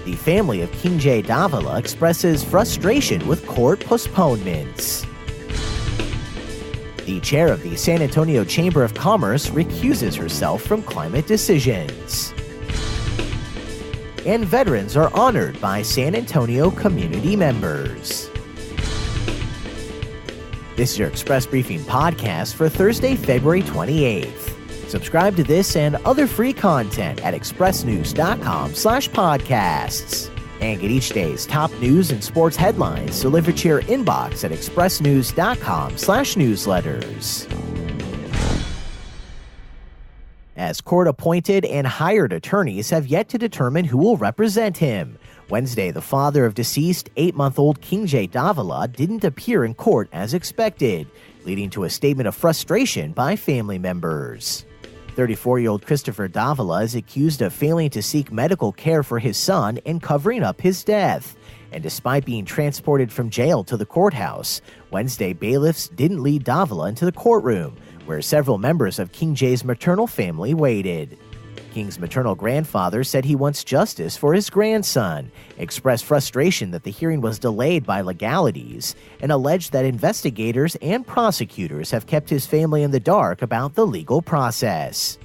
The family of King J. Davila expresses frustration with court postponements. The chair of the San Antonio Chamber of Commerce recuses herself from climate decisions. And veterans are honored by San Antonio community members. This is your Express Briefing podcast for Thursday, February 28th. Subscribe to this and other free content at expressnews.com/podcasts. And get each day's top news and sports headlines delivered to your inbox at expressnews.com/newsletters. As court-appointed and hired attorneys have yet to determine who will represent him. Wednesday, the father of deceased 8-month-old King J. Davila didn't appear in court as expected, leading to a statement of frustration by family members. 34-year-old Christopher Davila is accused of failing to seek medical care for his son and covering up his death. And despite being transported from jail to the courthouse, Wednesday bailiffs didn't lead Davila into the courtroom, where several members of King J's maternal family waited. King's maternal grandfather said he wants justice for his grandson, expressed frustration that the hearing was delayed by legalities, and alleged that investigators and prosecutors have kept his family in the dark about the legal process.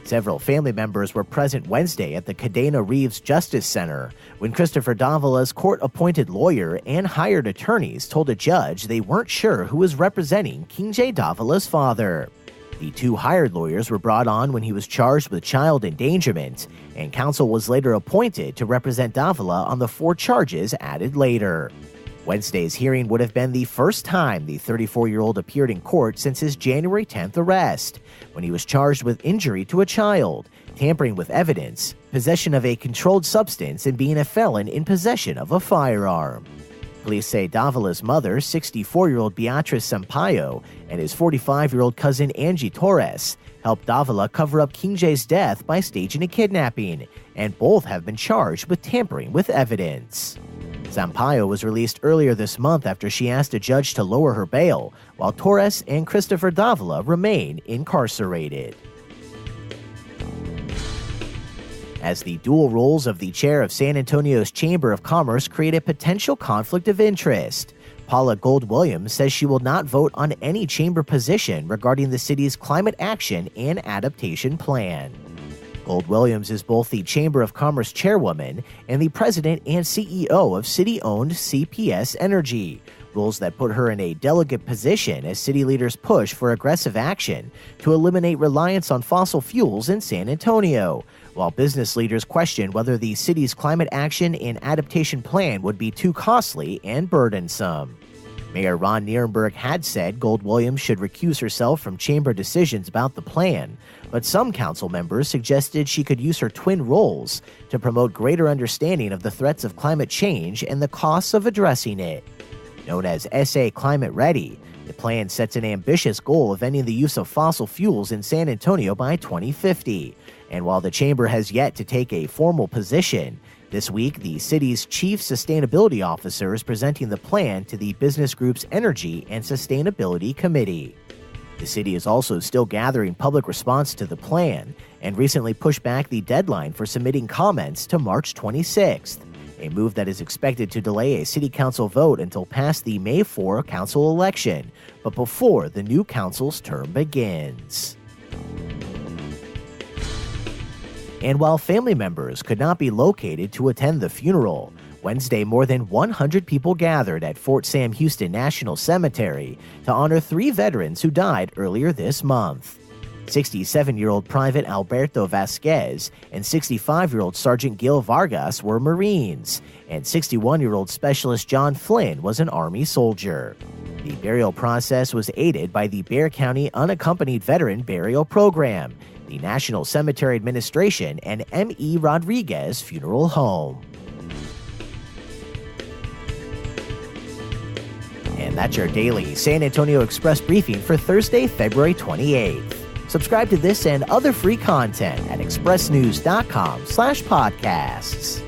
Several family members were present Wednesday at the Cadena Reeves Justice Center when Christopher Davila's court-appointed lawyer and hired attorneys told a judge they weren't sure who was representing King J. Davila's father. The two hired lawyers were brought on when he was charged with child endangerment, and counsel was later appointed to represent Davila on the 4 charges added later. Wednesday's hearing would have been the first time the 34-year-old appeared in court since his January 10th arrest, when he was charged with injury to a child, tampering with evidence, possession of a controlled substance, and being a felon in possession of a firearm. Police say Davila's mother, 64-year-old Beatriz Sampaio, and his 45-year-old cousin Angie Torres helped Davila cover up King J's death by staging a kidnapping, and both have been charged with tampering with evidence. Sampaio was released earlier this month after she asked a judge to lower her bail, while Torres and Christopher Davila remain incarcerated. As the dual roles of the chair of San Antonio's Chamber of Commerce create a potential conflict of interest, Paula Gold-Williams says she will not vote on any chamber position regarding the city's climate action and adaptation plan. Gold-Williams is both the Chamber of Commerce chairwoman and the president and CEO of city-owned CPS Energy, roles that put her in a delicate position as city leaders push for aggressive action to eliminate reliance on fossil fuels in San Antonio, while business leaders question whether the city's climate action and adaptation plan would be too costly and burdensome. Mayor Ron Nierenberg had said Gold-Williams should recuse herself from chamber decisions about the plan, but some council members suggested she could use her twin roles to promote greater understanding of the threats of climate change and the costs of addressing it. Known as SA Climate Ready, the plan sets an ambitious goal of ending the use of fossil fuels in San Antonio by 2050. And while the chamber has yet to take a formal position, this week the city's chief sustainability officer is presenting the plan to the business group's Energy and Sustainability Committee. The city is also still gathering public response to the plan and recently pushed back the deadline for submitting comments to March 26th, a move that is expected to delay a city council vote until past the May 4 council election, but before the new council's term begins. And while family members could not be located to attend the funeral, Wednesday more than 100 people gathered at Fort Sam Houston National Cemetery to honor 3 veterans who died earlier this month. 67-year-old Private Alberto Vasquez and 65-year-old Sergeant Gil Vargas were Marines, and 61-year-old Specialist John Flynn was an Army soldier. The burial process was aided by the Bexar County Unaccompanied Veteran Burial Program, the National Cemetery Administration, and M.E. Rodriguez Funeral Home. And that's your daily San Antonio Express briefing for Thursday, February 28th. Subscribe to this and other free content at expressnews.com/podcasts.